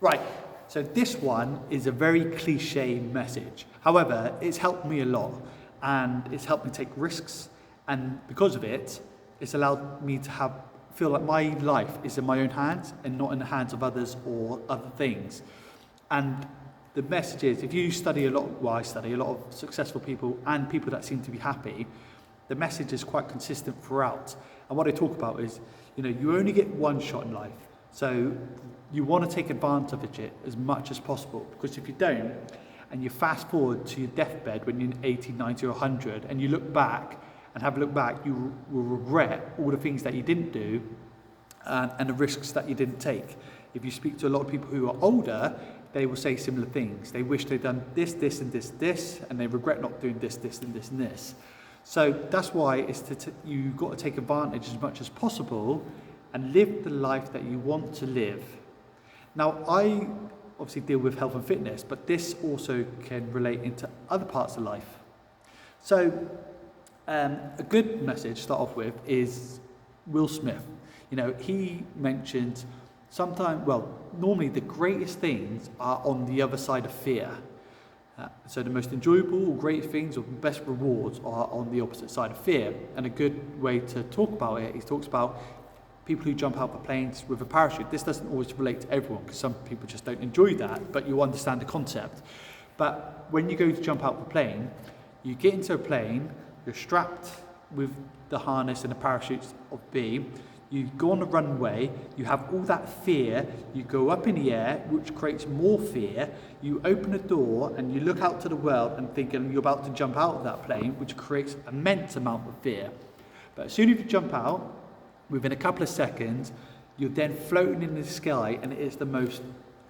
Right, so this one is a very cliche message. However, it's helped me a lot and it's helped me take risks, and because of it, it's allowed me to feel like my life is in my own hands and not in the hands of others or other things. And the message is, if you study a lot, well, I study a lot of successful people and people that seem to be happy, the message is quite consistent throughout. And what I talk about is, you only get one shot in life. So you want to take advantage of it as much as possible, because if you don't, and you fast forward to your deathbed when you're 80, 90 or 100, and you look back and have a look back, you will regret all the things that you didn't do and the risks that you didn't take. If you speak to a lot of people who are older, they will say similar things. They wish they'd done this, this, and this, and they regret not doing this, this, and this, and this. So that's why you've got to take advantage as much as possible and live the life that you want to live. Now, I obviously deal with health and fitness, but this also can relate into other parts of life. So a good message to start off with is Will Smith. He mentioned normally the greatest things are on the other side of fear. So the most enjoyable or great things or best rewards are on the opposite side of fear. And a good way to talk about it, he talks about people who jump out of planes with a parachute. This doesn't always relate to everyone, because some people just don't enjoy that, but you understand the concept. But when you go to jump out of a plane, you get into a plane, you're strapped with the harness and the parachutes of B, you go on the runway, you have all that fear, you go up in the air, which creates more fear, you open the door and you look out to the world and thinking you're about to jump out of that plane, which creates immense amount of fear. But as soon as you jump out, within a couple of seconds, you're then floating in the sky, and it is the most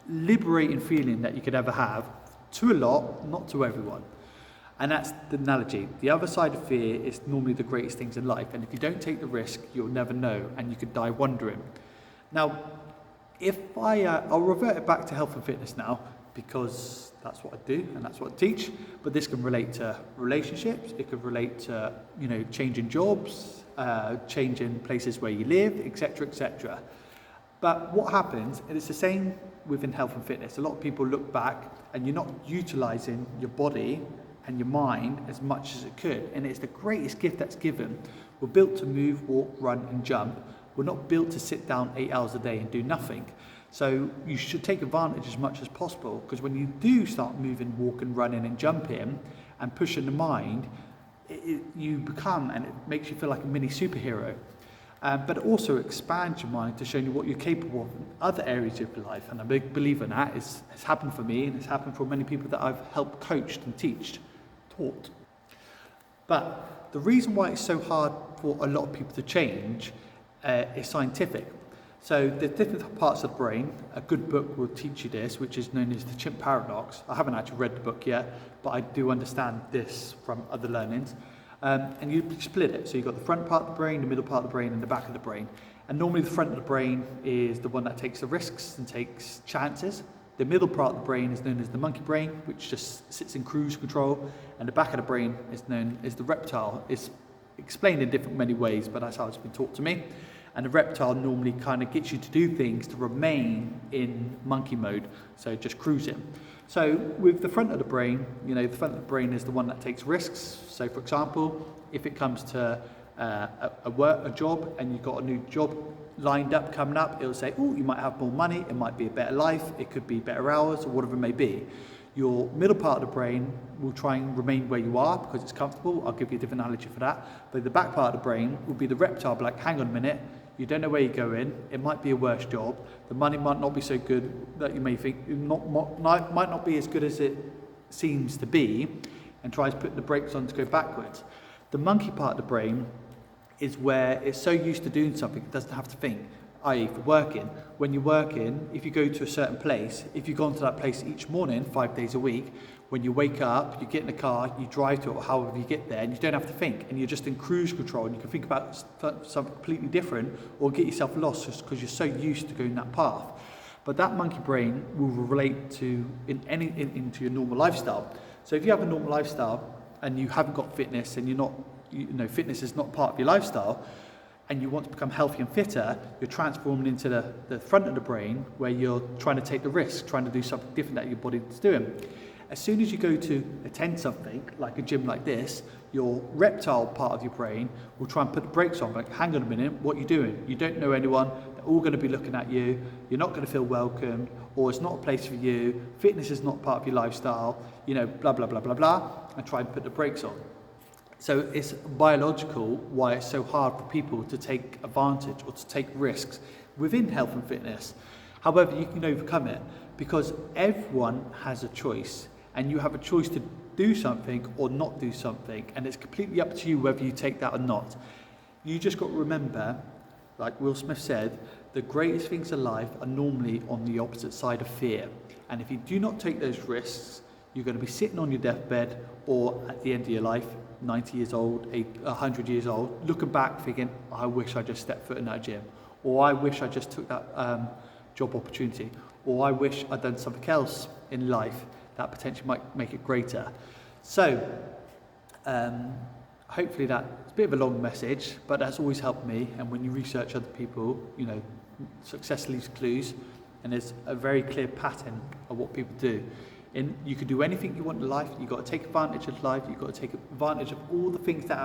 liberating feeling that you could ever have, to a lot, not to everyone. And that's the analogy. The other side of fear is normally the greatest things in life, and if you don't take the risk, you'll never know, and you could die wondering. Now, I'll revert it back to health and fitness now, because that's what I do and that's what I teach, but this can relate to relationships, it could relate to, changing jobs, changing places where you live, etc., etc. But what happens, and it's the same within health and fitness, a lot of people look back and you're not utilizing your body and your mind as much as it could, and it's the greatest gift that's given. We're built to move, walk, run and jump. We're not built to sit down 8 hours a day and do nothing. So you should take advantage as much as possible, because when you do start moving, walking, running and jumping and pushing the mind, you become, and it makes you feel like a mini superhero. But it also expands your mind to show you what you're capable of in other areas of your life. And I'm a big believer in that. It's happened for me, and it's happened for many people that I've helped coached and taught. But the reason why it's so hard for a lot of people to change is scientific. So the different parts of the brain, a good book will teach you this, which is known as the chimp paradox. I haven't actually read the book yet, but I do understand this from other learnings. And you split it. So you've got the front part of the brain, the middle part of the brain, and the back of the brain. And normally the front of the brain is the one that takes the risks and takes chances. The middle part of the brain is known as the monkey brain, which just sits in cruise control. And the back of the brain is known as the reptile. It's explained in different many ways, but that's how it's been taught to me. And the reptile normally kind of gets you to do things to remain in monkey mode, so just cruising. So with the front of the brain, the front of the brain is the one that takes risks. So for example, if it comes to a job and you've got a new job lined up, coming up, it'll say, oh, you might have more money, it might be a better life, it could be better hours, or whatever it may be. Your middle part of the brain will try and remain where you are because it's comfortable. I'll give you a different analogy for that. But the back part of the brain will be the reptile, like, hang on a minute, you don't know where you're going, it might be a worse job, the money might not be so good that you may think, might not be as good as it seems to be, and tries to put the brakes on to go backwards. The monkey part of the brain is where it's so used to doing something, it doesn't have to think, i.e. for working. When you're working, if you go to a certain place, if you go into that place each morning, 5 days a week, when you wake up, you get in the car, you drive to it, or however you get there, and you don't have to think, and you're just in cruise control, and you can think about something completely different, or get yourself lost just because you're so used to going that path. But that monkey brain will relate to into your normal lifestyle. So if you have a normal lifestyle, and you haven't got fitness, and you're not, fitness is not part of your lifestyle, and you want to become healthy and fitter, you're transforming into the front of the brain where you're trying to take the risk, trying to do something different that your body's doing. As soon as you go to attend something, like a gym like this, your reptile part of your brain will try and put the brakes on, like, hang on a minute, what are you doing? You don't know anyone, they're all going to be looking at you, you're not going to feel welcomed, or it's not a place for you, fitness is not part of your lifestyle, blah, blah, blah, blah, blah, and try and put the brakes on. So it's biological why it's so hard for people to take advantage or to take risks within health and fitness. However, you can overcome it because everyone has a choice, and you have a choice to do something or not do something, and it's completely up to you whether you take that or not. You just got to remember, like Will Smith said, the greatest things in life are normally on the opposite side of fear. And if you do not take those risks, you're going to be sitting on your deathbed or at the end of your life, 90 years old, 100 years old, looking back thinking, I wish I just stepped foot in that gym, or I wish I just took that job opportunity, or I wish I'd done something else in life that potentially might make it greater. So hopefully that's a bit of a long message, but that's always helped me. And when you research other people, success leaves clues, and there's a very clear pattern of what people do. And you can do anything you want in life. You've got to take advantage of life. You've got to take advantage of all the things that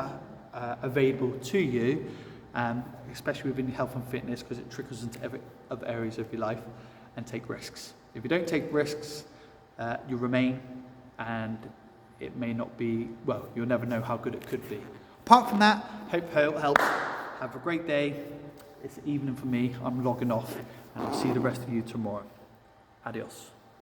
are available to you, especially within health and fitness, because it trickles into every other areas of your life, and take risks. If you don't take risks, you remain, and it may not be, well, you'll never know how good it could be. Apart from that, hope it helps. Have a great day. It's evening for me. I'm logging off, and I'll see the rest of you tomorrow. Adios.